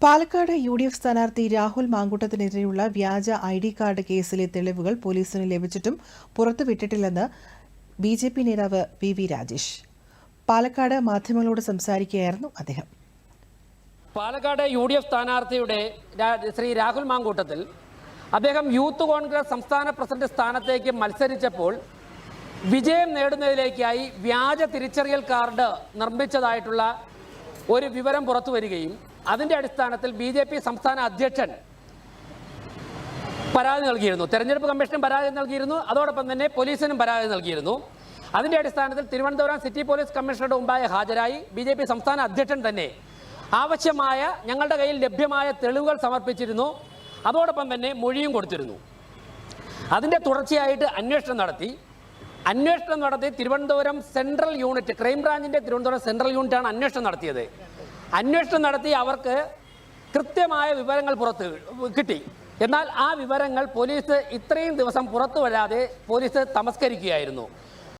Palakkad UDF സ്ഥാനാർത്ഥി രാഹുൽ മാങ്കൂട്ടത്തിനെതിരെയുള്ള വ്യാജ ID card കേസിലെ തെളിവുകൾ പോലീസിന് ലഭിച്ചിട്ടും പുറത്തുവിട്ടിട്ടില്ലെന്ന് ബി.ജെ.പി നേതാവ് വി രാജേഷ്. പാലക്കാട് മാധ്യമങ്ങളോട് സംസാരിക്കുകയായിരുന്നു അദ്ദേഹം. പാലക്കാട് യു.ഡി.എഫ് സ്ഥാനാർത്ഥിയുടെ ശ്രീ രാഹുൽ മാങ്കൂട്ടത്തിൽ അദ്ദേഹം യൂത്ത് കോൺഗ്രസ് സംസ്ഥാന പ്രസിഡന്റ് സ്ഥാനത്തേക്ക് മത്സരിച്ചപ്പോൾ വിജയം നേടുന്നതിലേക്കായി വ്യാജ തിരിച്ചറിയൽ കാർഡ് നിർമ്മിച്ചതായിട്ടുള്ള ഒരു വിവരം പുറത്തു വരികയും അതിൻ്റെ അടിസ്ഥാനത്തിൽ ബി.ജെ.പി സംസ്ഥാന അധ്യക്ഷൻ പരാതി നൽകിയിരുന്നു. തെരഞ്ഞെടുപ്പ് കമ്മീഷനും പരാതി നൽകിയിരുന്നു, അതോടൊപ്പം തന്നെ പോലീസിനും പരാതി നൽകിയിരുന്നു. അതിൻ്റെ അടിസ്ഥാനത്തിൽ തിരുവനന്തപുരം സിറ്റി പോലീസ് കമ്മീഷണറുടെ മുമ്പാകെ ഹാജരായി ബി.ജെ.പി സംസ്ഥാന അധ്യക്ഷൻ തന്നെ ആവശ്യമായ ഞങ്ങളുടെ കയ്യിൽ ലഭ്യമായ തെളിവുകൾ സമർപ്പിച്ചിരുന്നു, അതോടൊപ്പം തന്നെ മൊഴിയും കൊടുത്തിരുന്നു. അതിൻ്റെ തുടർച്ചയായിട്ട് അന്വേഷണം നടത്തി തിരുവനന്തപുരം സെൻട്രൽ യൂണിറ്റ്, ക്രൈംബ്രാഞ്ചിൻ്റെ തിരുവനന്തപുരം സെൻട്രൽ യൂണിറ്റാണ് അന്വേഷണം നടത്തിയത്. അന്വേഷണം നടത്തി അവർക്ക് കൃത്യമായ വിവരങ്ങൾ പുറത്ത് കിട്ടി. എന്നാൽ ആ വിവരങ്ങൾ പോലീസ് ഇത്രയും ദിവസം പുറത്തു വരാതെ പോലീസ് തമസ്കരിക്കുകയായിരുന്നു.